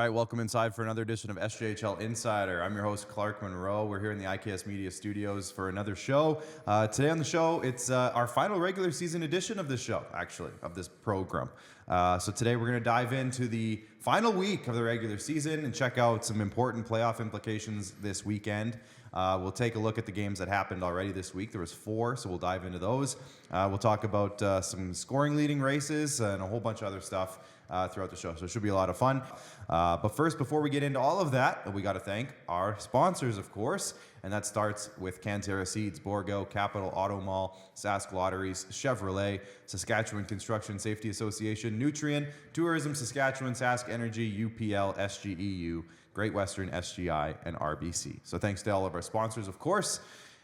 right, welcome inside for another edition of SJHL Insider. I'm your host, Clark Munroe. We're here in the IKS Media Studios for another show. Today on the show, it's our final regular season edition of this show, actually, of this program. So today we're going to dive into the final week of the regular season and check out some important playoff implications this weekend. We'll take a look at the games that happened already this week. There was 4, so we'll dive into those. We'll talk about some scoring leading races and a whole bunch of other stuff throughout the show. So it should be a lot of fun. But first, before we get into all of that, we got to thank our sponsors, of course. And that starts with Cantera Seeds, Borgo, Capital Auto Mall, Sask Lotteries, Chevrolet, Saskatchewan Construction Safety Association, Nutrien, Tourism Saskatchewan, Sask Energy, UPL, SGEU, Great Western, SGI, and RBC. So thanks to all of our sponsors, of course.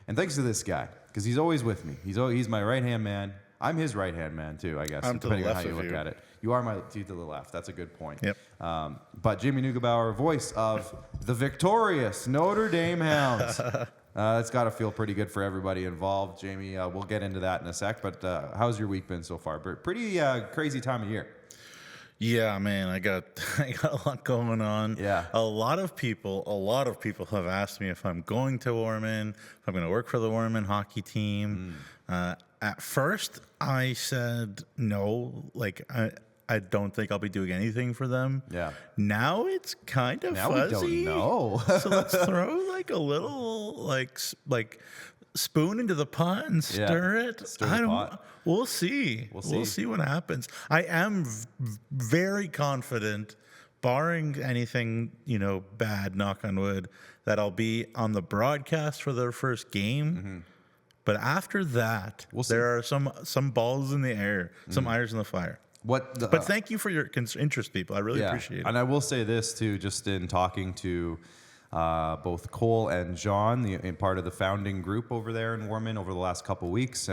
And thanks to this guy, because he's always with me. He's my right-hand man. I'm his right-hand man, too, I guess, depending on how you look at it. You are my to the left. That's a good point. Yep. But Jamie Neugebauer, voice of the victorious Notre Dame Hounds. It's got to feel pretty good for everybody involved. Jamie, we'll get into that in a sec. But how's your week been so far? Pretty crazy time of year. Yeah, man, I got a lot going on. Yeah. A lot of people have asked me if I'm going to Orman, if I'm going to work for the Orman hockey team. At first, I said no. Like, I don't think I'll be doing anything for them. Yeah. Now it's kind of fuzzy. We don't know. So let's throw like a little like spoon into the pot and stir it. Stir the pot. We'll see. We'll see what happens. I am very confident, barring anything, bad, knock on wood, that I'll be on the broadcast for their first game. Mm-hmm. But after that, there are some balls in the air, some irons in the fire. But thank you for your interest, people. I really appreciate it. And I will say this, too, just in talking to both Cole and John, in part of the founding group over there in Warman over the last couple of weeks,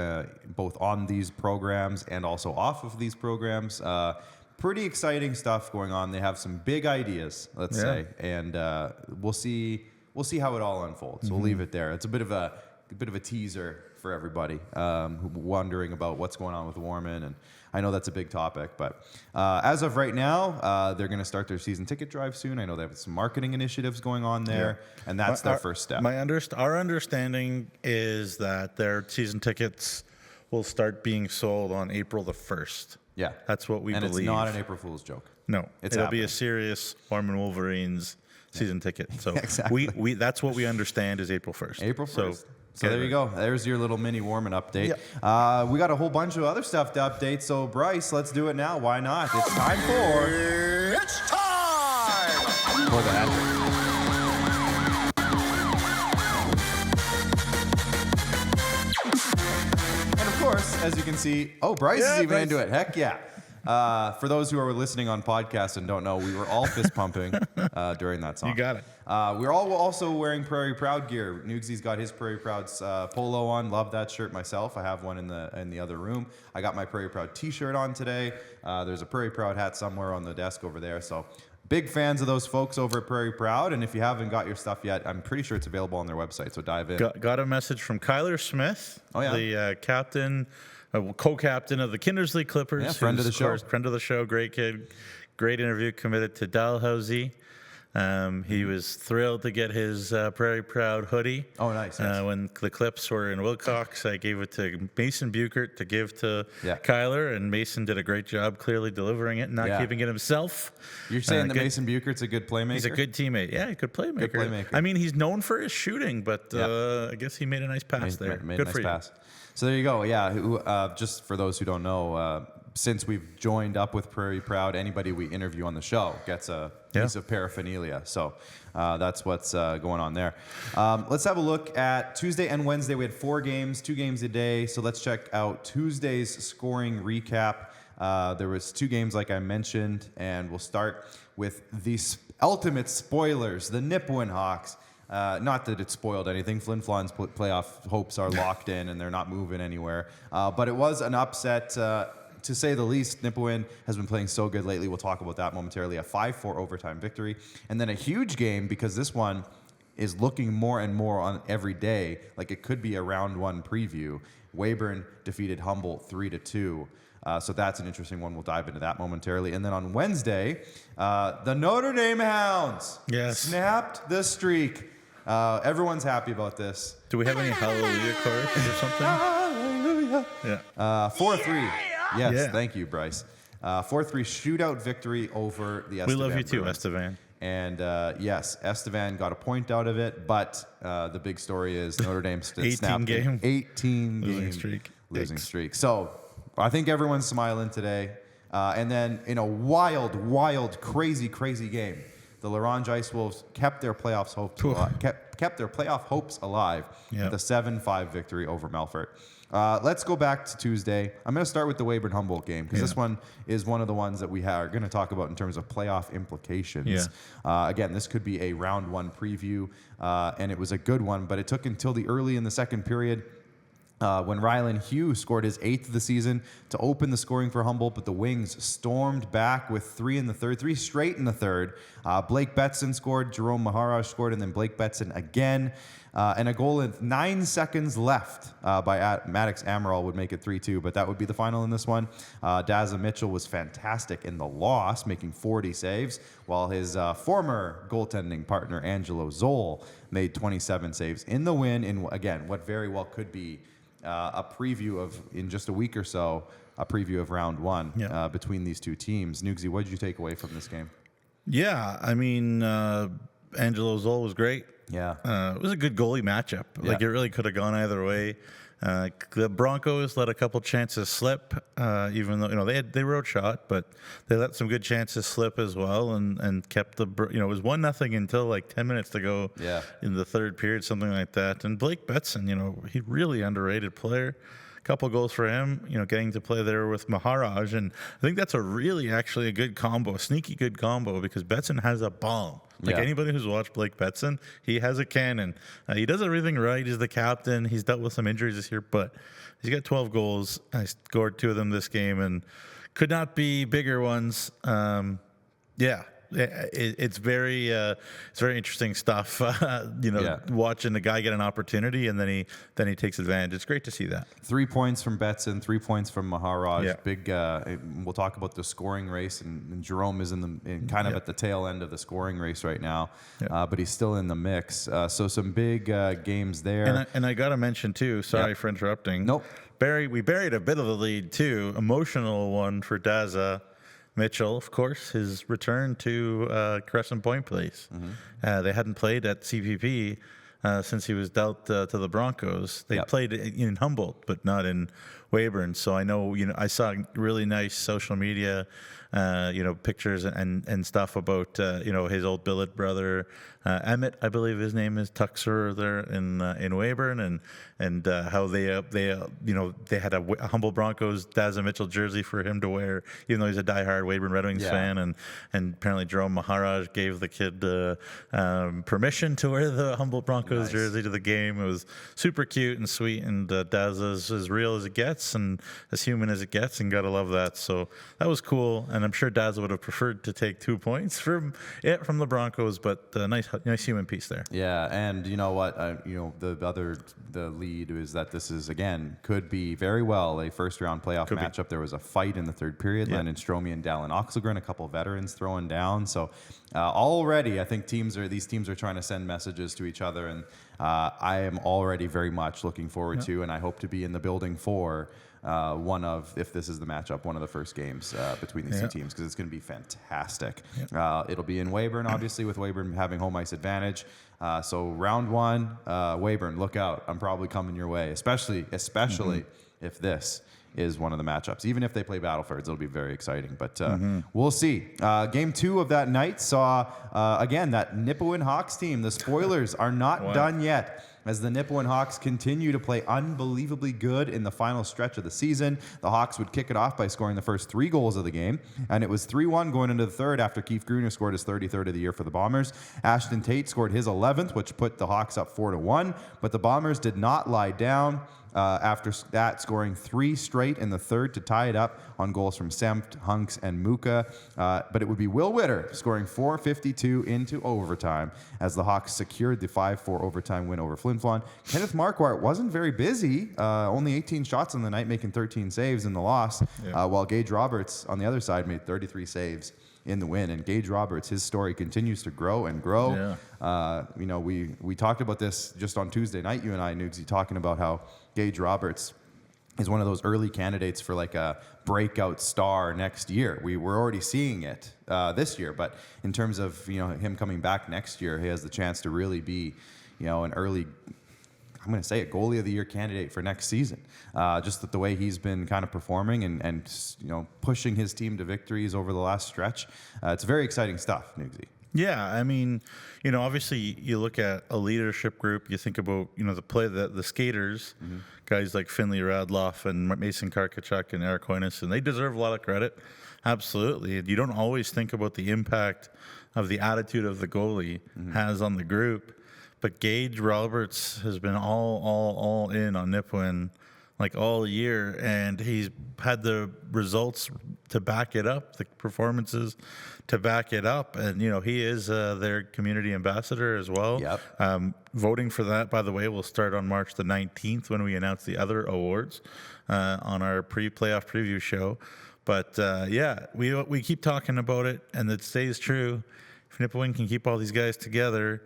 both on these programs and also off of these programs. Pretty exciting stuff going on. They have some big ideas, let's say, and we'll see how it all unfolds. Mm-hmm. We'll leave it there. It's a bit of a teaser for everybody wondering about what's going on with Warman, and I know that's a big topic, but as of right now, they're going to start their season ticket drive soon. I know they have some marketing initiatives going on there, and that's their first step. Our understanding is that their season tickets will start being sold on April the 1st. Yeah. That's what we believe. And it's not an April Fool's joke. No. It'll be a serious Warman Wolverines season ticket. So exactly. we that's what we understand is April 1st. April 1st. So there you go. There's your little mini Warman update. Yep. We got a whole bunch of other stuff to update. So, Bryce, let's do it now. Why not? It's time for... It's time! For the hat trick. And, of course, as you can see... Oh, Bryce is even into it. Heck yeah. For those who are listening on podcasts and don't know, we were all fist pumping during that song. You got it. We're all also wearing Prairie Proud gear. Nugesy's got his Prairie Proud's polo on. Love that shirt myself. I have one in the other room. I got my Prairie Proud t-shirt on today. There's a Prairie Proud hat somewhere on the desk over there. So big fans of those folks over at Prairie Proud. And if you haven't got your stuff yet, I'm pretty sure it's available on their website. So dive in. Got a message from Kyler Smith, the captain, co-captain of the Kindersley Clippers. Yeah, friend of the show. Friend of the show. Great kid. Great interview. Committed to Dalhousie. He was thrilled to get his Prairie Proud hoodie. Oh, nice. When the Clips were in Wilcox, I gave it to Mason Buchert to give to Kyler, and Mason did a great job clearly delivering it and not keeping it himself. You're saying that Mason Buchert's a good playmaker? He's a good teammate. Yeah, good playmaker. I mean, he's known for his shooting, but I guess he made a nice pass there. Made good a nice pass. So there you go. Yeah, just for those who don't know, since we've joined up with Prairie Proud, anybody we interview on the show gets a piece of paraphernalia. So that's what's going on there. Let's have a look at Tuesday and Wednesday. We had 4 games, 2 games a day. So let's check out Tuesday's scoring recap. There was 2 games, like I mentioned, and we'll start with the ultimate spoilers, the Nipawin Hawks. Not that it spoiled anything. Flin Flon's playoff hopes are locked in, and they're not moving anywhere. But it was an upset, to say the least. Nipawin has been playing so good lately. We'll talk about that momentarily. A 5-4 overtime victory. And then a huge game, because this one is looking more and more on every day like it could be a round 1 preview. Weyburn defeated Humboldt 3-2. So that's an interesting one. We'll dive into that momentarily. And then on Wednesday, the Notre Dame Hounds snapped the streak. Everyone's happy about this. Do we have any hallelujah chorus or something? Hallelujah. Yeah. 4-3. Yes, thank you, Bryce. 4-3 shootout victory over the Estevan We love you too, Bruins. Estevan. And yes, Estevan got a point out of it, but the big story is Notre Dame snapped an 18 game losing streak. So I think everyone's smiling today. And then in a wild, crazy game, the Larange Ice Wolves kept their playoff hopes alive with a 7-5 victory over Melfort. Let's go back to Tuesday. I'm going to start with the Weyburn-Humboldt game because this one is one of the ones that we are going to talk about in terms of playoff implications. Again, this could be a round one preview, and it was a good one, but it took until the early in the second period when Rylan Hugh scored his 8th of the season to open the scoring for Humboldt, but the Wings stormed back with 3 straight in the third. Blake Betson scored, Jerome Maharaj scored, and then Blake Betson again. And a goal with 9 seconds left by Maddox Amaral would make it 3-2, but that would be the final in this one. Daza Mitchell was fantastic in the loss, making 40 saves, while his former goaltending partner, Angelo Zoll, made 27 saves in the win in, again, what very well could be a preview of, in just a week or so, a preview of round one between these two teams. Nugsy, what did you take away from this game? Yeah, I mean, Angelo Zoll was great. Yeah. It was a good goalie matchup. Like, it really could have gone either way. The Broncos let a couple chances slip, even though, they wrote shot, but they let some good chances slip as well and kept it was 1-0 until like 10 minutes to go in the third period, something like that. And Blake Betson, he really underrated player. Couple goals for him, getting to play there with Maharaj. And I think that's actually a good combo, a sneaky good combo, because Betson has a bomb. Anybody who's watched Blake Betson, he has a cannon. He does everything right. He's the captain. He's dealt with some injuries this year, but he's got 12 goals. I scored 2 of them this game and could not be bigger ones. It's very interesting stuff. Watching the guy get an opportunity and then he takes advantage. It's great to see that. 3 points from Betson, 3 points from Maharaj. Yeah. Big. We'll talk about the scoring race, and Jerome is at the tail end of the scoring race right now, but he's still in the mix. So some big games there. And I got to mention too. Sorry for interrupting. Nope. We buried a bit of the lead too. Emotional one for Daza Mitchell, of course, his return to Crescent Point Place. Mm-hmm. They hadn't played at CPP since he was dealt to the Broncos. They played in Humboldt, but not in Weyburn. So I know, I saw really nice social media, pictures and stuff about, his old billet brother, Emmett, I believe his name is, Tuxer there in Weyburn, and how they had a Humboldt Broncos Daza Mitchell jersey for him to wear, even though he's a diehard Weyburn Red Wings fan, and apparently Jerome Maharaj gave the kid permission to wear the Humboldt Broncos jersey to the game. It was super cute and sweet, and Daza's as real as it gets and as human as it gets, and gotta love that. So that was cool, and I'm sure Daza would have preferred to take 2 points from the Broncos, but nice human piece there. Yeah, and you know what? The lead is that this is, again, could be very well a first-round playoff matchup. There was a fight in the third period. Landon Stromey and Dallin Oxelgren, a couple of veterans throwing down. So already, I think these teams are trying to send messages to each other, and I am already very much looking forward to, and I hope to be in the building for if this is the matchup, one of the first games between these two teams, because it's going to be fantastic. It'll be in Weyburn, obviously, with Weyburn having home ice advantage. So round one, Weyburn, look out. I'm probably coming your way, especially if this is one of the matchups. Even if they play Battleford, it'll be very exciting. But we'll see. Game 2 of that night saw, again, that Nipawin Hawks team. The spoilers are not done yet, as the Nipawin Hawks continue to play unbelievably good in the final stretch of the season. The Hawks would kick it off by scoring the first 3 goals of the game, and it was 3-1 going into the third after Keith Gruner scored his 33rd of the year for the Bombers. Ashton Tate scored his 11th, which put the Hawks up 4-1, but the Bombers did not lie down. after that, scoring 3 straight in the third to tie it up on goals from Sempt, Hunks, and Muka. But it would be Will Witter scoring 4:52 into overtime as the Hawks secured the 5-4 overtime win over Flin Flon. Kenneth Marquardt wasn't very busy, only 18 shots on the night, making 13 saves in the loss, while Gage Roberts on the other side made 33 saves in the win. And Gage Roberts, his story continues to grow and grow. We talked about this just on Tuesday night, you and I, Nugsy, talking about how Gage Roberts is one of those early candidates for like a breakout star next year. We're already seeing it this year, but in terms of him coming back next year, he has the chance to really be an early, I'm going to say, a goalie of the year candidate for next season. Just the way he's been kind of performing and pushing his team to victories over the last stretch. It's very exciting stuff, Nugsy. Yeah, I mean, obviously you look at a leadership group, you think about, the skaters, guys like Finley Radloff and Mason Karkachuk and Eric Hoynes, and they deserve a lot of credit. Absolutely. You don't always think about the impact of the attitude of the goalie has on the group. But Gage Roberts has been all in on Nipawin like all year, and he's had the results to back it up, the performances to back it up. And, he is their community ambassador as well. Yep. Voting for that, by the way, will start on March the 19th when we announce the other awards on our pre-playoff preview show. But, we keep talking about it, and it stays true. If Nipawin can keep all these guys together,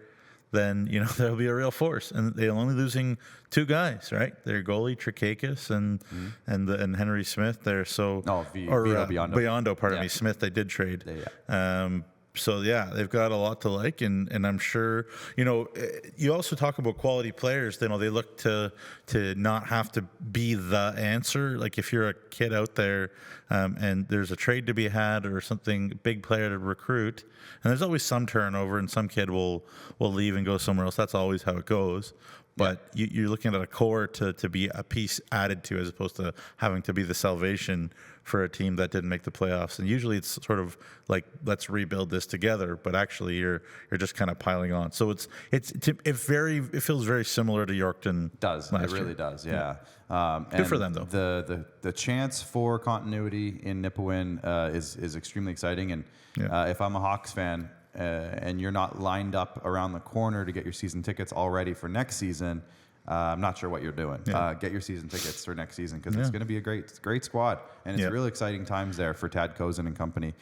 then there'll be a real force, and they're only losing 2 guys, right? Their goalie Trakakis and Henry Smith. They're Biondo. Pardon me, Smith. They did trade. They've got a lot to like, and I'm sure you also talk about quality players. They look to not have to be the answer. Like if you're a kid out there and there's a trade to be had or something, big player to recruit, and there's always some turnover, and some kid will leave and go somewhere else. That's always how it goes. But you're looking at a core to be a piece added to, as opposed to having to be the salvation for a team that didn't make the playoffs. And usually it's sort of like, let's rebuild this together, but actually you're just kind of piling on. So it feels very similar to Yorkton. It really does. Yeah. Good for them, though. The chance for continuity in Nipawin is extremely exciting. And if I'm a Hawks fan, and you're not lined up around the corner to get your season tickets all ready for next season, I'm not sure what you're doing. Get your season tickets for next season, because it's going to be a great squad, and it's real exciting times there for Tad Kozin and company.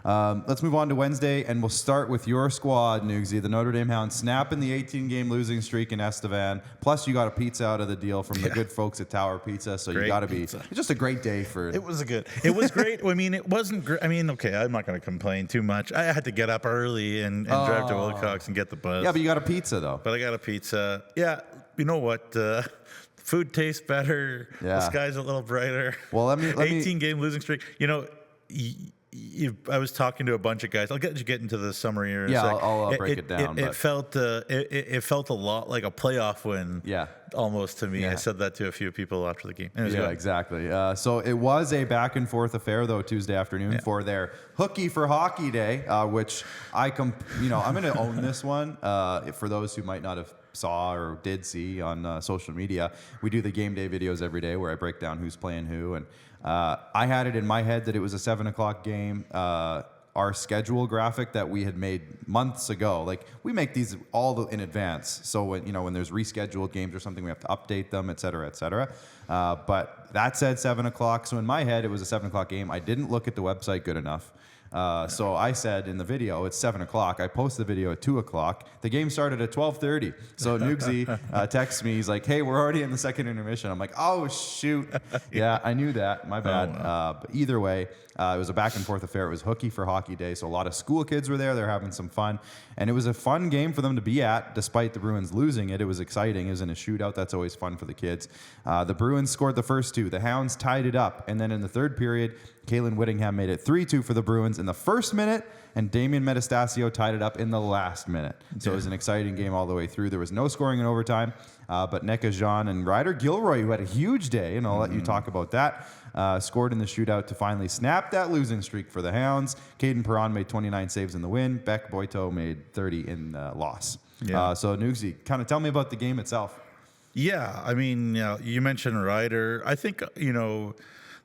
Let's move on to Wednesday, and we'll start with your squad, Nugsy. The Notre Dame Hounds snapping the 18-game losing streak in Estevan. Plus, you got a pizza out of the deal from the good folks at Tower Pizza, so you got to be. It's just a great day for. It was great. I mean, it wasn't great. I mean, okay, I'm not going to complain too much. I had to get up early and drive to Wilcox and get the bus. Yeah, but you got a pizza though. But I got a pizza. Yeah. You know what? Food tastes better. The sky's a little brighter. Well, let me 18-game losing streak. I was talking to a bunch of guys. I'll get into the summary here. Yeah, I'll break it down. It felt a lot like a playoff win. Yeah. Almost to me. I said that to a few people after the game. Exactly. So it was a back and forth affair though Tuesday afternoon for their Hookie for Hockey Day, which I'm going to own this one. For those who might not have saw or did see on social media, we do the game day videos every day where I break down who's playing who, and I had it in my head that it was a 7:00 game. Our schedule graphic that we had made months ago, like we make these all in advance, so when there's rescheduled games or something, we have to update them, et cetera, et cetera. But that said 7:00, so in my head it was a 7:00 game. I didn't look at the website good enough. So I said in the video, it's 7:00. I post the video at 2:00. The game started at 12:30. So Nugsy texts me. He's like, "Hey, we're already in the second intermission." I'm like, "Oh shoot!" Yeah, I knew that. My bad. But either way, it was a back and forth affair. It was Hookie for Hockey Day, so a lot of school kids were there. They're having some fun, and it was a fun game for them to be at, despite the Bruins losing it. It was exciting. It was in a shootout. That's always fun for the kids. The Bruins scored the first 2. The Hounds tied it up, and then in the third period, Kalen Whittingham made it 3-2 for the Bruins in the first minute, and Damian Metastasio tied it up in the last minute. So it was an exciting game all the way through. There was no scoring in overtime, but Neka Jean and Ryder Gilroy, who had a huge day, and I'll let you talk about that, scored in the shootout to finally snap that losing streak for the Hounds. Caden Perron made 29 saves in the win. Beck Boito made 30 in the loss. So Nugsy, kind of tell me about the game itself. Yeah, I mean, you mentioned Ryder. I think,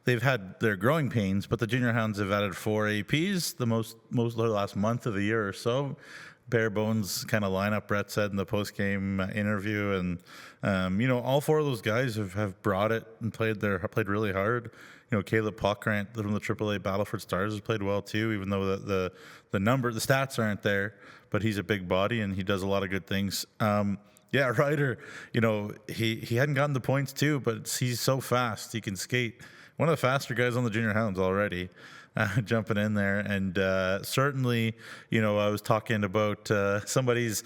they've had their growing pains, but the Junior Hounds have added 4 APs the most of the last month of the year or so. Bare bones kind of lineup, Brett said in the post-game interview. And, all 4 of those guys have brought it and played really hard. Caleb Pockrant from the AAA Battleford Stars has played well too, even though the stats aren't there, but he's a big body and he does a lot of good things. Ryder, he hadn't gotten the points too, but he's so fast. He can skate. One of the faster guys on the Junior Hounds already, jumping in there. And certainly, I was talking about somebody's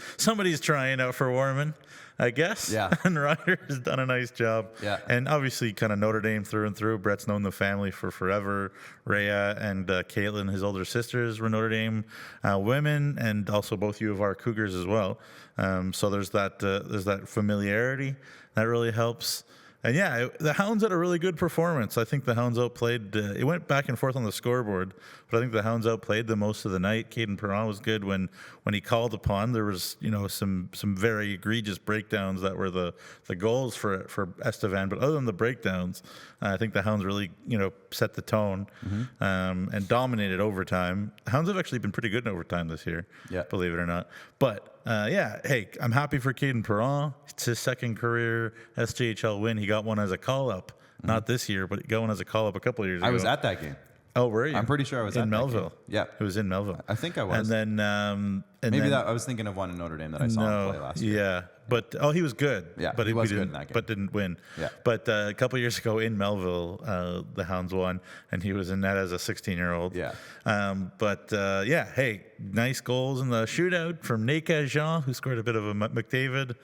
trying out for Warman, I guess. Yeah. And Ryder has done a nice job. Yeah. And obviously kind of Notre Dame through and through. Brett's known the family for forever. Rhea and Caitlin, his older sisters, were Notre Dame women, and also both U of R Cougars as well. So there's that familiarity that really helps. And the Hounds had a really good performance. I think the Hounds outplayed. It went back and forth on the scoreboard, but I think the Hounds outplayed them most of the night. Caden Perron was good when he called upon. There was some very egregious breakdowns that were the goals for Estevan. But other than the breakdowns, I think the Hounds really set the tone and dominated overtime. The Hounds have actually been pretty good in overtime this year, believe it or not. But hey, I'm happy for Caden Perron. It's his second career SJHL win. He got one as a call-up, not this year, but he got one as a call-up a couple of years ago. I was at that game. Oh, were you? I'm pretty sure I was in at Melville. That game. Yeah, it was in Melville. I think I was. And then I was thinking of one in Notre Dame that I saw him play last year. Yeah, but he was good. Yeah, but he was good in that game, but didn't win. Yeah, but a couple of years ago in Melville, the Hounds won, and he was in that as a 16-year-old. Yeah. Hey, nice goals in the shootout from Nate Jean, who scored a bit of a McDavid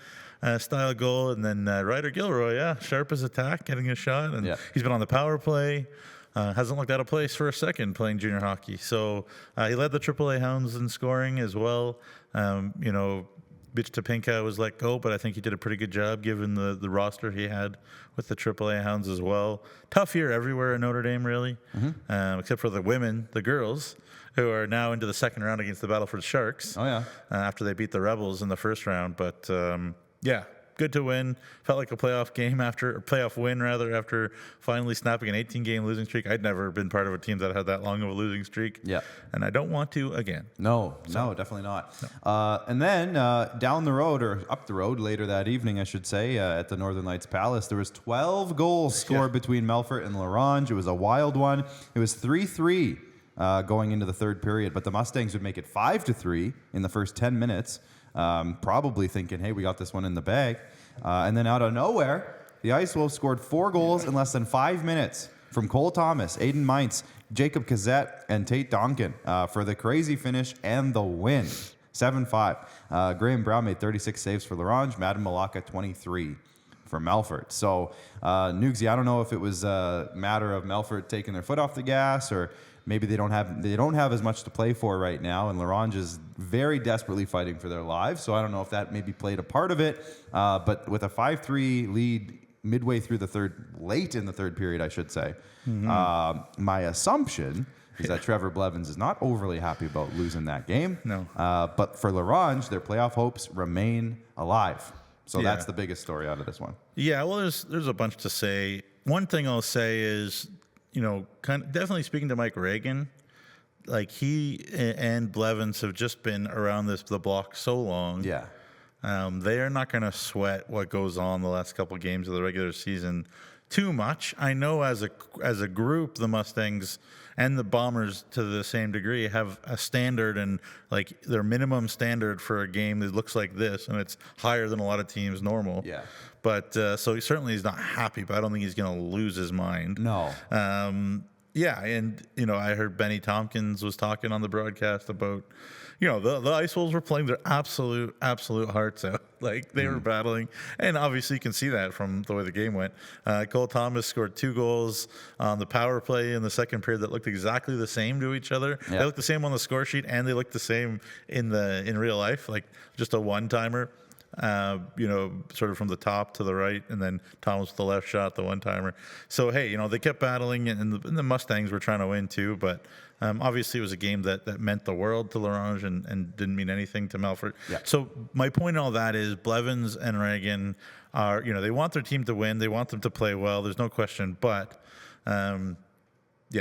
style goal, and then Ryder Gilroy, sharp as attack, getting a shot, and he's been on the power play. Hasn't looked out of place for a second playing junior hockey. So he led the AAA Hounds in scoring as well. Bitch Topinka was let go, but I think he did a pretty good job given the roster he had with the AAA Hounds as well. Tough year everywhere in Notre Dame, really, except for the girls, who are now into the second round against the Battleford Sharks. Oh, yeah. After they beat the Rebels in the first round. But, good to win. Felt like a playoff win after finally snapping an 18-game losing streak. I'd never been part of a team that had that long of a losing streak. Yeah. And I don't want to again. No, definitely not. No. And then down the road, or up the road later that evening, I should say, at the Northern Lights Palace, there was 12 goals scored between Melfort and L'Orange. It was a wild one. It was 3-3 going into the third period, but the Mustangs would make it 5-3 in the first 10 minutes. Probably thinking, hey, we got this one in the bag. And then out of nowhere, the Ice Wolves scored 4 goals in less than 5 minutes from Cole Thomas, Aiden Meintz, Jacob Cassette, and Tate Donkin for the crazy finish and the win. 7-5. Graham Brown made 36 saves for L'Orange, Madden Malacca 23 for Melfort. So, Nugsy, I don't know if it was a matter of Melfort taking their foot off the gas, or maybe they don't have as much to play for right now, and L'Orange is very desperately fighting for their lives. So I don't know if that maybe played a part of it. But with a 5-3 lead midway through late in the third period, I should say, my assumption is that Trevor Blevins is not overly happy about losing that game. No. But for L'Orange, their playoff hopes remain alive. So that's the biggest story out of this one. Yeah, well, there's a bunch to say. One thing I'll say is, definitely speaking to Mike Reagan, like he and Blevins have just been around the block so long. Yeah. They are not going to sweat what goes on the last couple of games of the regular season too much. I know as a group, the Mustangs and the Bombers to the same degree have a standard, and like their minimum standard for a game that looks like this, and it's higher than a lot of teams normal. Yeah. But so certainly he's not happy, but I don't think he's going to lose his mind. No. And I heard Benny Tompkins was talking on the broadcast about, the Ice Wolves were playing their absolute hearts out. Like they were battling, and obviously you can see that from the way the game went. Cole Thomas scored 2 goals on the power play in the second period that looked exactly the same to each other. Yeah. They looked the same on the score sheet, and they looked the same in real life, like just a one-timer. sort of from the top to the right, and then Thomas with the left shot, the one-timer. So, hey, they kept battling, and the Mustangs were trying to win too, but obviously it was a game that meant the world to L'Orange and didn't mean anything to Melfort. Yeah. So my point in all that is Blevins and Reagan are, they want their team to win. They want them to play well. There's no question, but they're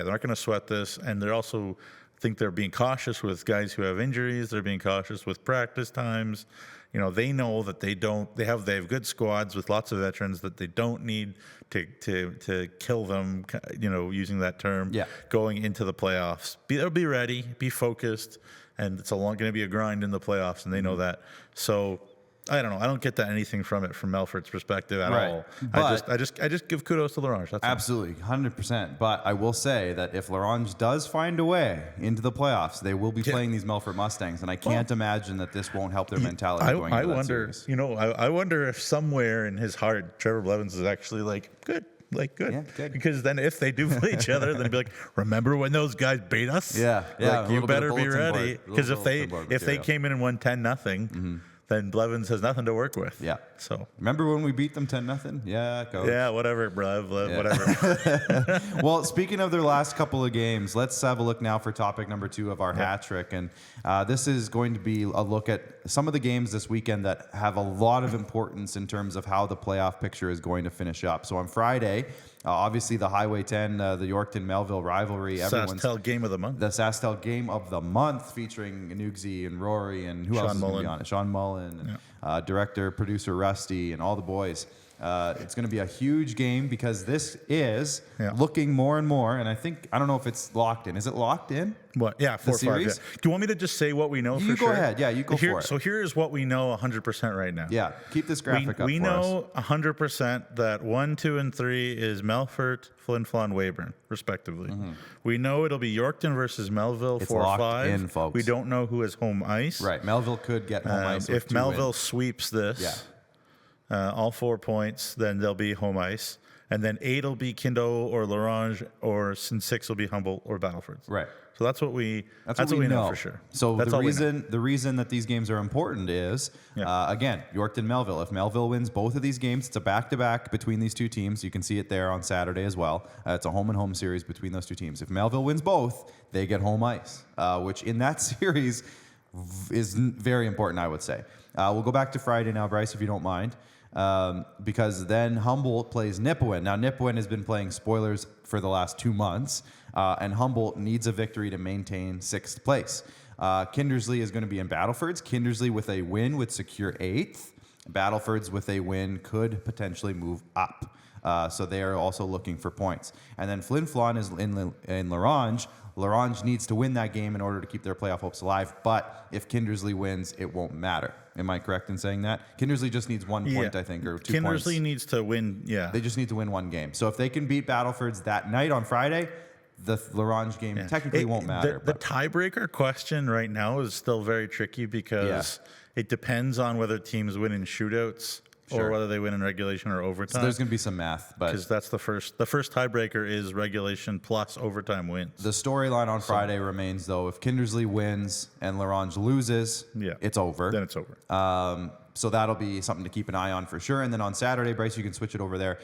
not going to sweat this, and they're also think they're being cautious with guys who have injuries. They're being cautious with practice times. They know that they have good squads with lots of veterans that they don't need to kill them, using that term, going into the playoffs. They'll be ready, be focused, and it's going to be a grind in the playoffs, and they know that. So I don't know. I don't get anything from Melfort's perspective at all. But I just give kudos to L'Orange. That's absolutely, 100%. But I will say that if L'Orange does find a way into the playoffs, they will be playing these Melfort Mustangs, and I can't imagine that this won't help their mentality going into that series. I wonder if somewhere in his heart, Trevor Blevins is actually good. Yeah, good. Because then if they do play each other, then he'd be like, remember when those guys beat us? Yeah. You better be ready. Because if they came in and won 10-0, then Blevins has nothing to work with. Yeah. So remember when we beat them 10-0? Yeah, coach. Yeah, whatever, whatever. Well, speaking of their last couple of games, let's have a look now for topic number 2 of our hat trick. And this is going to be a look at some of the games this weekend that have a lot of importance in terms of how the playoff picture is going to finish up. So on Friday, obviously the Highway 10, the Yorkton-Melville rivalry. SJHL Game of the Month. The SJHL Game of the Month featuring Nugsy and Rory and who else is going to be on it? Sean Mullen, director, producer Rusty, and all the boys. It's going to be a huge game because this is looking more and more, and I don't know if it's locked in. Is it locked in? What? Yeah, 4-5. Yeah. Do you want me to just say what we know for sure? You go ahead. Yeah, you go for it. So here is what we know 100% right now. Yeah, keep this graphic up for us. We know 100% that 1, 2, and 3 is Melfort, Flin Flon, Weyburn, respectively. Mm-hmm. We know it'll be Yorkton versus Melville, 4-5. It's locked in, folks. We don't know who has home ice. Right, Melville could get home ice if Melville sweeps this. All 4 points, then they'll be home ice. And then 8 will be Kindo or L'Orange, or 6 will be Humboldt or Battleford. Right. So that's what we know for sure. So the reason that these games are important is, again, Yorkton-Melville. If Melville wins both of these games, it's a back-to-back between these two teams. You can see it there on Saturday as well. It's a home-and-home series between those two teams. If Melville wins both, they get home ice, which in that series is very important, I would say. We'll go back to Friday now, Bryce, if you don't mind. Because then Humboldt plays Nipawin. Now, Nipawin has been playing spoilers for the last 2 months, and Humboldt needs a victory to maintain 6th place. Kindersley is going to be in Battlefords. Kindersley with a win would secure 8th. Battlefords with a win could potentially move up. So they are also looking for points. And then Flin Flon is in L'Orange. L'Orange needs to win that game in order to keep their playoff hopes alive. But if Kindersley wins, it won't matter. Am I correct in saying that? Kindersley just needs 1 point, I think, or 2 points. Kindersley needs to win, They just need to win 1 game. So if they can beat Battlefords that night on Friday, the L'Orange game technically won't matter. The tiebreaker question right now is still very tricky because it depends on whether teams win in shootouts or whether they win in regulation or overtime. So there's going to be some math, because that's the first tiebreaker is regulation plus overtime wins. The storyline on Friday remains, though, if Kindersley wins and L'Orange loses, it's over. Then it's over. So that'll be something to keep an eye on for sure. And then on Saturday, Bryce, you can switch it over there.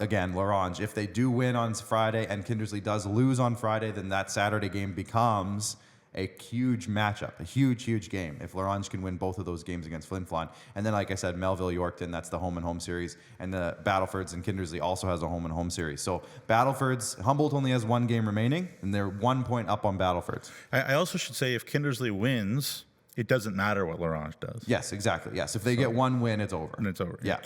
Again, L'Orange, if they do win on Friday and Kindersley does lose on Friday, then that Saturday game becomes a huge matchup, a huge game if L'Orange can win both of those games against Flin Flon. And then, like I said, Melville-Yorkton, that's the home-and-home series. And the Battlefords and Kindersley also has a home-and-home series. So Battlefords, Humboldt only has 1 game remaining, and they're 1 point up on Battlefords. I also should say if Kindersley wins, it doesn't matter what L'Orange does. Yes, exactly. Yes, if they get 1 win, it's over. And it's over. Yeah.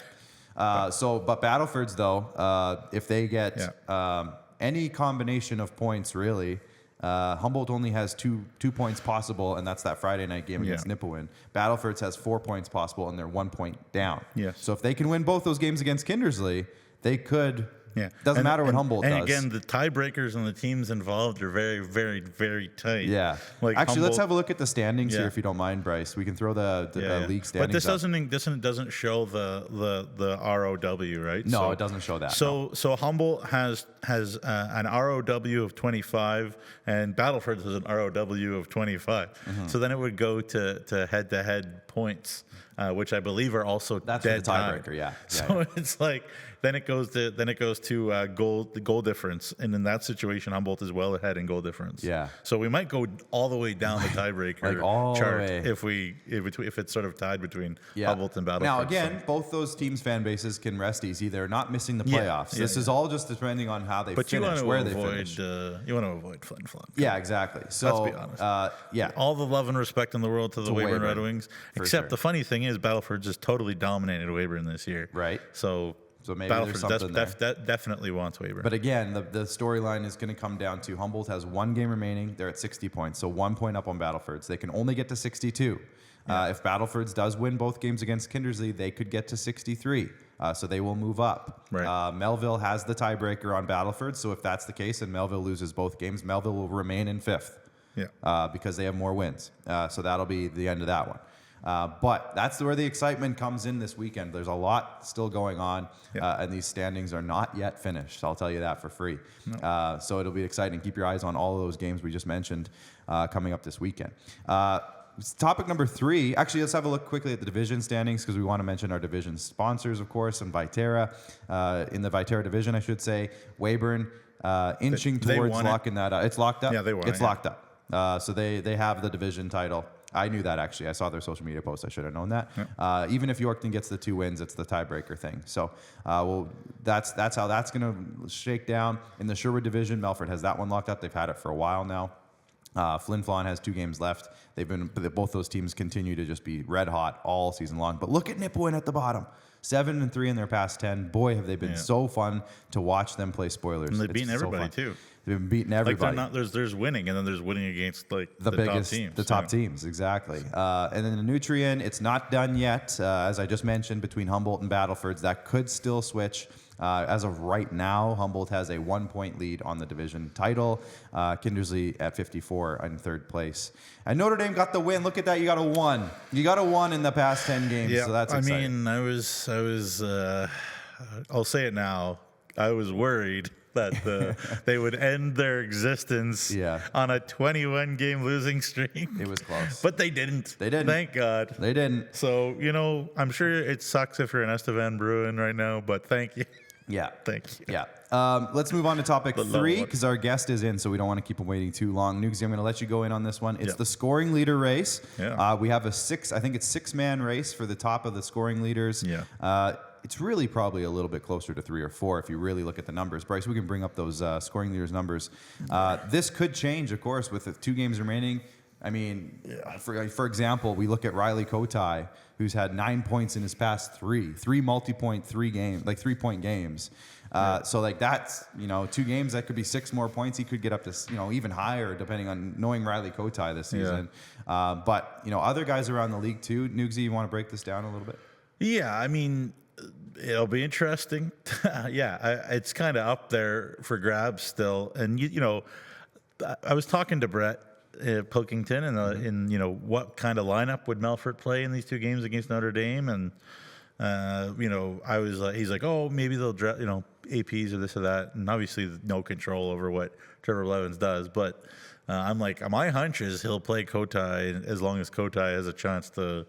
But Battlefords, though, if they get any combination of points, really, Humboldt only has two points possible, and that's that Friday night game against Nipawin. Battlefords has 4 points possible, and they're 1 point down. Yes. So if they can win both those games against Kindersley, they could Yeah. Doesn't matter what Humboldt does. And again, the tiebreakers and the teams involved are very, very, very tight. Yeah. Like actually, let's Humboldt, have a look at the standings here, if you don't mind, Bryce. We can throw the league standings. But this up. doesn't show the ROW, right? No, it doesn't show that. So Humboldt has an ROW of 25, and Battleford has an ROW of 25. So then it would go to head-to-head points, which I believe are also that's dead the tiebreaker. Yeah. So it's like then it goes to the goal difference, and in that situation, Humboldt is well ahead in goal difference. Yeah. So we might go all the way down the tiebreaker Like all chart the way. if it's sort of tied between Humboldt and Battleford. Now again, both those teams' fan bases can rest easy. They're not missing the playoffs. This is all just depending on how they finish, where they finish. You want to avoid flin-flon. Yeah, exactly. So let's be honest. All the love and respect in the world to the Weyburn Red Wings. Except the funny thing is, Battleford just totally dominated Weyburn this year. Right. So maybe Battleford there's something there. definitely wants Weyburn. But again, the storyline is going to come down to Humboldt has one game remaining. They're at 60 points, so 1 point up on Battleford's. They can only get to 62. If Battleford's does win both games against Kindersley, they could get to 63. So they will move up. Right. Melville has the tiebreaker on Battleford, so if that's the case and Melville loses both games, Melville will remain in 5th. Because they have more wins. So that'll be the end of that one. But that's where the excitement comes in this weekend. There's a lot still going on, and these standings are not yet finished. I'll tell you that for free. No. So it'll be exciting. Keep your eyes on all of those games we just mentioned coming up this weekend. Topic number 3. Actually, let's have a look quickly at the division standings because we want to mention our division sponsors, of course, and Viterra. In the Viterra division, I should say, Weyburn inching towards locking that up. It's locked up? Yeah, they won. It's locked up. So they have the division title. I knew that, actually. I saw their social media post. I should have known that. Yeah. Even if Yorkton gets the 2 wins, it's the tiebreaker thing. So that's how that's going to shake down. In the Sherwood division, Melford has that one locked up. They've had it for a while now. Flin Flon has 2 games left. Both those teams continue to just be red hot all season long. But look at Nipawin at the bottom. 7-3 in their past 10. Boy, have they been so fun to watch them play spoilers. And they've beaten everybody, too. They've been beating everybody. There's winning, and then there's winning against the biggest, top teams. The top teams, exactly. And then the Nutrien, it's not done yet. As I just mentioned, between Humboldt and Battleford's, that could still switch. As of right now, Humboldt has a 1-point lead on the division title. Kindersley at 54 in 3rd place. And Notre Dame got the win. Look at that. You got a 1. You got a 1 in the past 10 games. Yeah, so that's exciting. I was I'll say it now. I was worried that they would end their existence on a 21-game losing streak. It was close. But they didn't. They didn't. Thank God. They didn't. So, I'm sure it sucks if you're an Estevan Bruin right now, but thank you. Yeah. Thank you. Yeah. Let's move on to topic 3 because our guest is in, so we don't want to keep him waiting too long. Nugsy, I'm going to let you go in on this one. It's the scoring leader race. Yeah. We have I think it's 6-man race for the top of the scoring leaders. Yeah. It's really probably a little bit closer to 3 or 4 if you really look at the numbers. Bryce, we can bring up those scoring leaders numbers. This could change, of course, with the 2 games remaining. I mean, for example, we look at Riley Kotai, who's had 9 points in his past 3 multi-point 3-point games. So that's 2 games that could be 6 more points. He could get up to even higher depending on knowing Riley Kotai this season. But other guys around the league too. Nugsy, you want to break this down a little bit? Yeah, I mean, it'll be interesting. It's kind of up there for grabs still. And I was talking to Brett Pilkington and what kind of lineup would Melfort play in these 2 games against Notre Dame, and I was like, he's like, oh, maybe they'll draft APs or this or that, and obviously no control over what Trevor Blevins does, but I'm like, my hunch is he'll play Kotai as long as Kotai has a chance to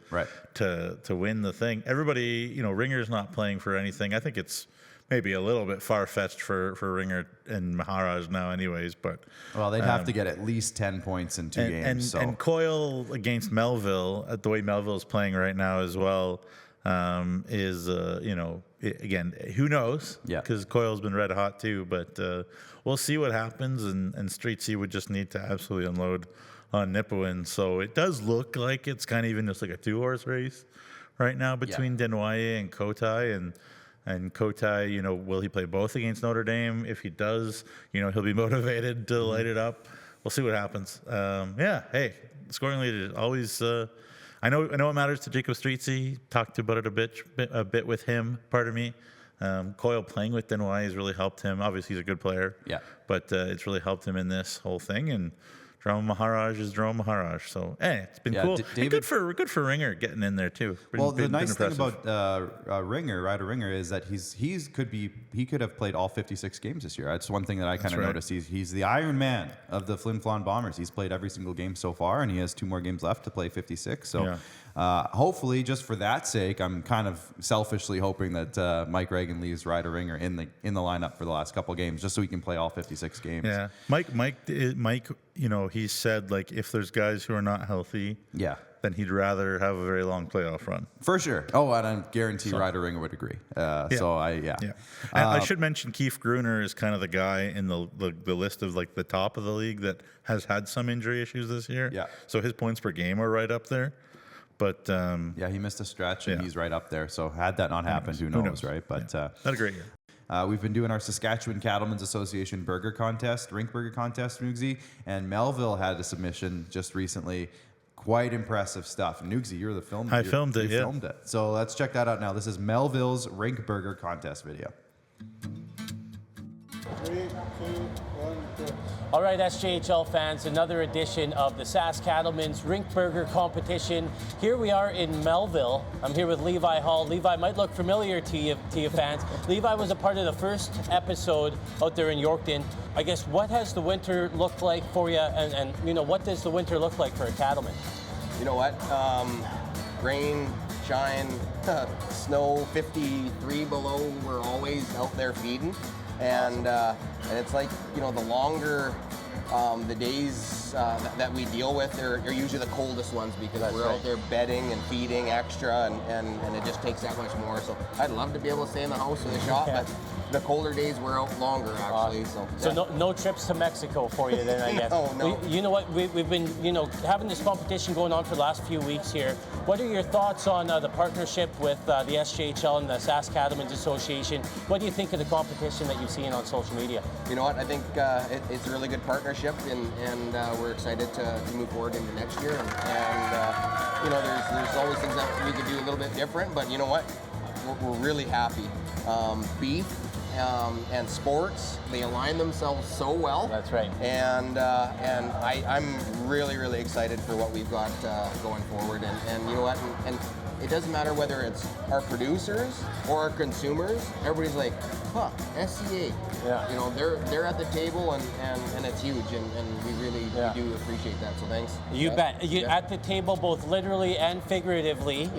win the thing. Everybody, Ringer's not playing for anything. I think it's maybe a little bit far-fetched for Ringer and Maharaj now anyways, but... Well, they'd have to get at least 10 points in 2 games. And Coyle against Melville, the way Melville's playing right now as well, is, again, who knows? Yeah. Because Coyle's been red hot too, but we'll see what happens, and Street C would just need to absolutely unload on Nipawin. So it does look like it's kind of even just like a 2-horse race right now between Denoyer and Kotai, and Kotai, will he play both against Notre Dame? If he does, he'll be motivated to light it up. We'll see what happens. Hey, scoring lead is always. I know it matters to Jacob Streetsy. Talked about it a bit with him. Pardon me. Coyle playing with Denoy has really helped him. Obviously, he's a good player. Yeah. But it's really helped him in this whole thing. And Jerome Maharaj is Jerome Maharaj. So, it's been cool. And good for Ringer getting in there, too. The nice thing about Ryder Ringer is that he could have played all 56 games this year. That's one thing that I kind of noticed. He's the Iron Man of the Flin Flon Bombers. He's played every single game so far, and he has 2 more games left to play 56. So hopefully, just for that sake, I'm kind of selfishly hoping that Mike Reagan leaves Ryder Ringer in the lineup for the last couple games, just so he can play all 56 games. Yeah, Mike, he said, like, if there's guys who are not healthy, then he'd rather have a very long playoff run. For sure. Oh, and I guarantee Ryder Ringer would agree. I should mention Keith Gruner is kind of the guy in the list of, like, the top of the league that has had some injury issues this year. Yeah. So his points per game are right up there. But he missed a stretch, and he's right up there. So had that not happened, who knows, right? But had a great year. We've been doing our Saskatchewan Cattlemen's Association burger contest, rink burger contest, Nugsy, and Melville had a submission just recently. Quite impressive stuff. Nugsy, you're the film. I filmed it. Filmed it. So let's check that out now. This is Melville's rink burger contest video. 3, 2, 1, go. All right, SJHL fans, another edition of the Sask Cattlemen's Rink Burger Competition. Here we are in Melville. I'm here with Levi Hall. Levi might look familiar to you fans. Levi was a part of the first episode out there in Yorkton. I guess, what has the winter looked like for you, and what does the winter look like for a cattleman? You know what? Rain, shine, snow, 53 below. We're always out there feeding. And it's like, the longer the days that we deal with are usually the coldest ones, because we're out there bedding and feeding extra, and it just takes that much more. So I'd love to be able to stay in the house or the shop, but the colder days we're out longer, actually. So no trips to Mexico for you then, I guess. No. You know what? We've been having this competition going on for the last few weeks here. What are your thoughts on the partnership with the SJHL and the Sask Cattlemen's Association? What do you think of the competition that you've seen on social media? You know what? I think it's a really good partnership, and we're excited to move forward into next year. And there's always things that we could do a little bit different, but you know what? We're really happy. Beef and sports, they align themselves so well. That's right. And I'm really, really excited for what we've got going forward. And you know what? And it doesn't matter whether it's our producers or our consumers. Everybody's like, SCA. Yeah. They're at the table, and it's huge, and we really we do appreciate that. So thanks. You bet. At the table, both literally and figuratively.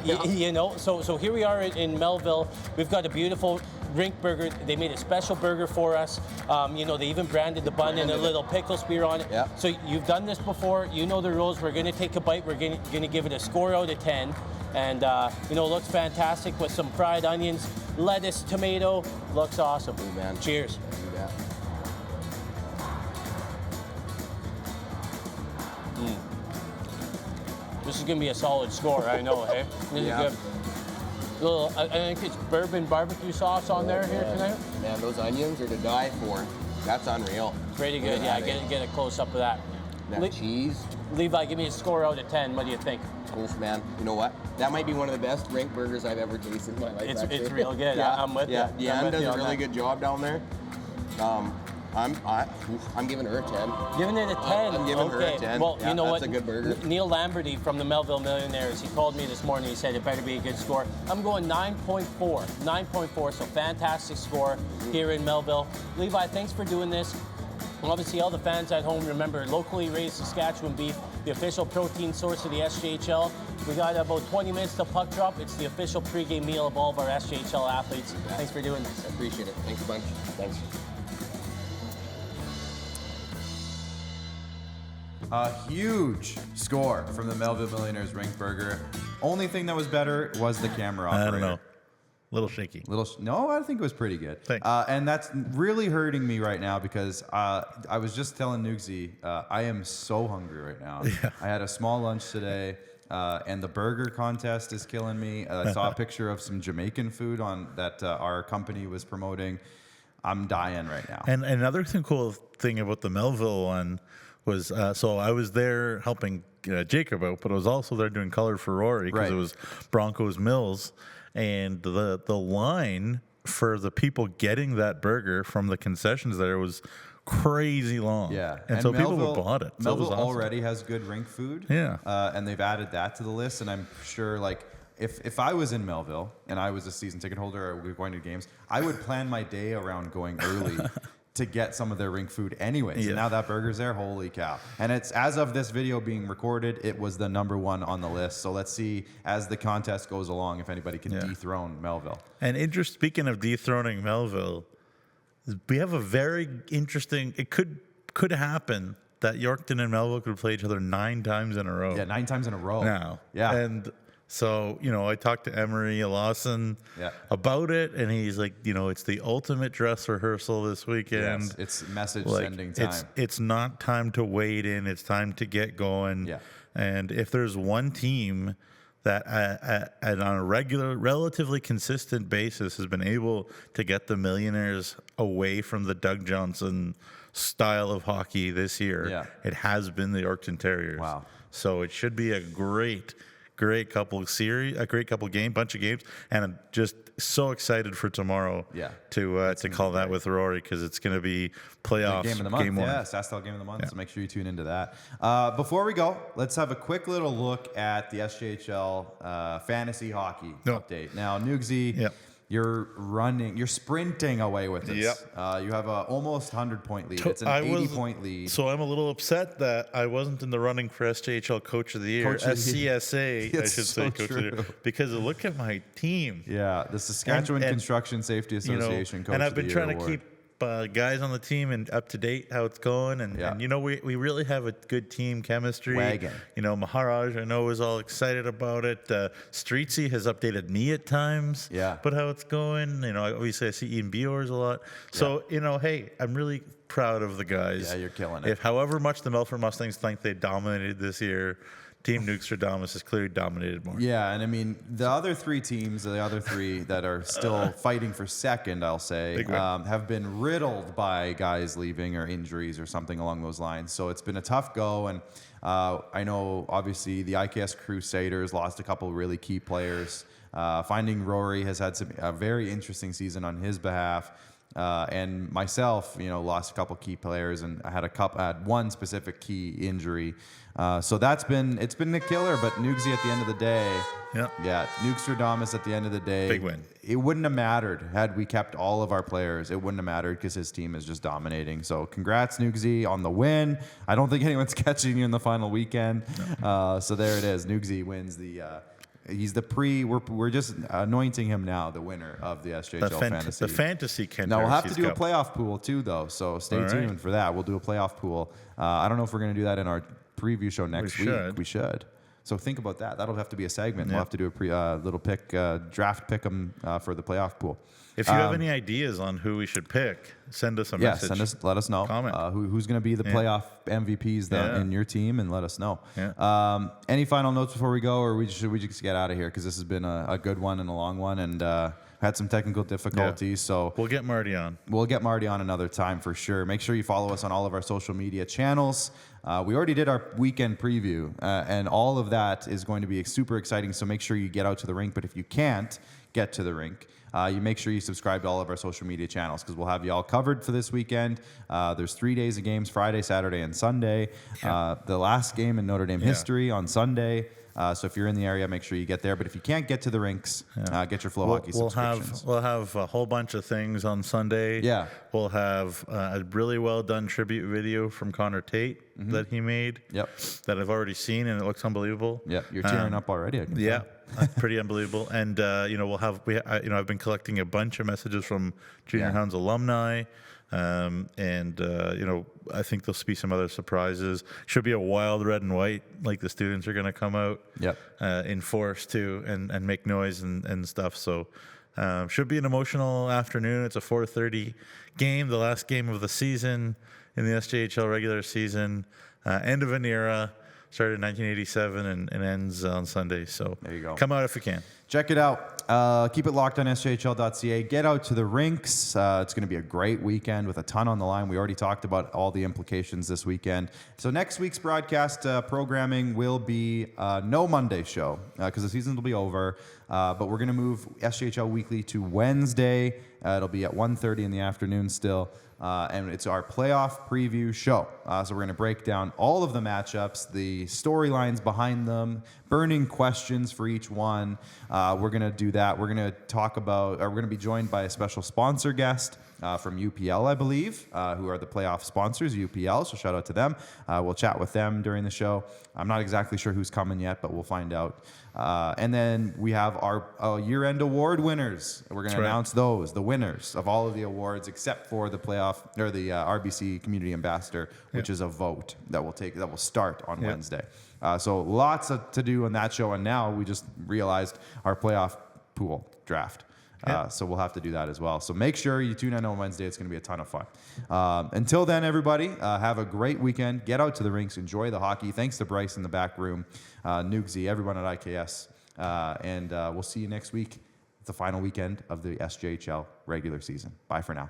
So here we are in Melville. We've got a beautiful rink burger. They made a special burger for us. They even branded the bun and a little pickle spear on it. Yeah. So you've done this before. You know the rules. We're going to take a bite. We're going to give it a score out of 10. And, it looks fantastic with some fried onions, lettuce, tomato. Looks awesome. Ooh, man. Cheers. Yeah. This is going to be a solid score, I know, hey? This is good. I think it's bourbon barbecue sauce on there here tonight. Man, those onions are to die for. That's unreal. Pretty good, get a close up of that. That cheese. Levi, give me a score out of 10. What do you think? Oof, man. You know what? That might be one of the best rink burgers I've ever tasted in my life. It's real good. I'm with you. Deanne does a really good job down there. I'm giving her a 10. Giving it a 10. I'm giving her a 10. Well, you know what? That's a good burger. Neil Lamberty from the Melville Millionaires, he called me this morning. He said it better be a good score. I'm going 9.4. 9.4, so fantastic score here in Melville. Levi, thanks for doing this. Obviously, all the fans at home, remember, locally raised Saskatchewan beef, the official protein source of the SJHL. We got about 20 minutes till puck drop. It's the official pregame meal of all of our SJHL athletes. Thanks for doing this. I appreciate it. Thanks a bunch. Thanks. A huge score from the Melville Millionaires rink burger. Only thing that was better was the camera operator. I don't know. Little shaky. No, I think it was pretty good. Thanks. And that's really hurting me right now, because I was just telling Nugsy, I am so hungry right now. Yeah. I had a small lunch today, and the burger contest is killing me. I saw a picture of some Jamaican food that our company was promoting. I'm dying right now. And another cool thing about the Melville one was, so I was there helping Jacob out, but I was also there doing color for Rory, because it was Broncos Mills. And the line for the people getting that burger from the concessions there was crazy long. Yeah, and so people bought it. So it was Melville awesome. already has good rink food. Yeah. And they've added that to the list, and I'm sure if I was in Melville and I was a season ticket holder or we were going to games, I would plan my day around going early to get some of their rink food anyways. Yeah. And now that burger's there, holy cow. And it's, as of this video being recorded, it was the #1 on the list. So let's see as the contest goes along if anybody can dethrone Melville. And speaking of dethroning Melville, we have a very interesting, it could happen that Yorkton and Melville could play each other 9 times in a row. Yeah, 9 times in a row. Now. Yeah. And so, I talked to Emery Lawson about it, and he's like, it's the ultimate dress rehearsal this weekend. Yes, it's message sending time. It's not time to wait in, it's time to get going. Yeah. And if there's one team that on a relatively consistent basis has been able to get the Millionaires away from the Doug Johnson style of hockey this year, it has been the Yorkton Terriers. Wow. So it should be a great couple bunch of games, and I'm just so excited for tomorrow to call that with Rory, because it's going to be playoffs. Game of the month. Game 1. Yeah, SaskTel Game of the Month. So make sure you tune into that. Before we go, let's have a quick little look at the SJHL fantasy hockey update. Now, Nugsy, you're sprinting away with this. You have a almost 100-point lead. It's an 80-point lead. So I'm a little upset that I wasn't in the running for SJHL Coach of the Year, SCSA, I should say, Coach of the Year, because look at my team. Yeah, the Saskatchewan Construction Safety Association Coach of the Year. And I've been trying to keep guys on the team and up to date how it's going, and we really have a good team chemistry. Wagon. Maharaj, I know, is all excited about it. Streetsy has updated me at times. But how it's going. Obviously I see Ian Biors a lot. So hey, I'm really proud of the guys. Yeah, you're killing it. If however much the Melfort Mustangs think they dominated this year, Team Nukstradamus has clearly dominated more. Yeah, and I mean, the other 3 teams, the other 3 that are still fighting for second, I'll say, have been riddled by guys leaving or injuries or something along those lines. So it's been a tough go, and I know, obviously, the IKS Crusaders lost a couple really key players. Finding Rory has had a very interesting season on his behalf. And myself, lost a couple key players, and I had one specific key injury. So it's been a killer. But Nugsy at the end of the day, Nukstradamus at the end of the day, big win. It wouldn't have mattered had we kept all of our players. It wouldn't have mattered because his team is just dominating. So congrats, Nugsy, on the win. I don't think anyone's catching you in the final weekend. No. So there it is. Nugsy wins the. He's the we're just anointing him now the winner of the SJHL Fantasy. The fantasy can. Now we'll have to do a playoff pool too, though. So stay tuned for that. We'll do a playoff pool. I don't know if we're going to do that in our preview show next week. We should. So think about that. That'll have to be a segment. We'll have to do a little draft pick 'em for the playoff pool. If you have any ideas on who we should pick, send us a message. Let us know. Comment. Who's going to be the playoff MVPs in your team, and let us know. Yeah. Any final notes before we go, or should we just get out of here? Because this has been a good one and a long one, and had some technical difficulties. So we'll get Marty on. We'll get Marty on another time for sure. Make sure you follow us on all of our social media channels. We already did our weekend preview, and all of that is going to be super exciting. So make sure you get out to the rink. But if you can't get to the rink, you make sure you subscribe to all of our social media channels, because we'll have you all covered for this weekend. There's 3 days of games: Friday, Saturday, and Sunday. The last game in Notre Dame history on Sunday. So if you're in the area, make sure you get there. But if you can't get to the rinks, get your Flow Hockey subscriptions. We'll have a whole bunch of things on Sunday. Yeah. We'll have a really well done tribute video from Connor Tate that he made. Yep. That I've already seen, and it looks unbelievable. Yeah, you're tearing up already. I can tell. Pretty unbelievable. And I've been collecting a bunch of messages from Junior Hounds alumni. I think there'll be some other surprises. Should be a wild red and white, like the students are going to come out in force too, and make noise and stuff. So should be an emotional afternoon. It's a 4:30 game, the last game of the season in the SJHL regular season, end of an era. Started in 1987 and ends on Sunday. So there you go. Come out if you can. Check it out. Keep it locked on SJHL.ca. Get out to the rinks. It's going to be a great weekend with a ton on the line. We already talked about all the implications this weekend. So next week's broadcast programming will be no Monday show because the season will be over. But we're going to move SJHL Weekly to Wednesday. It'll be at 1:30 in the afternoon still. And it's our playoff preview show. So we're going to break down all of the matchups, the storylines behind them, burning questions for each one. We're going to do that. We're going to talk about, or we're going to be joined by a special sponsor guest from UPL, I believe, who are the playoff sponsors, UPL. So shout out to them. We'll chat with them during the show. I'm not exactly sure who's coming yet, but we'll find out. And then we have our year-end award winners. We're going to announce those, the winners of all of the awards, except for the playoff or the RBC Community Ambassador, which is a vote that will start on Wednesday. So lots to do on that show. And now we just realized our playoff pool draft. So we'll have to do that as well. So make sure you tune in on Wednesday. It's going to be a ton of fun. Until then, everybody, have a great weekend. Get out to the rinks. Enjoy the hockey. Thanks to Bryce in the back room, Nugsy, everyone at IKS. And we'll see you next week, the final weekend of the SJHL regular season. Bye for now.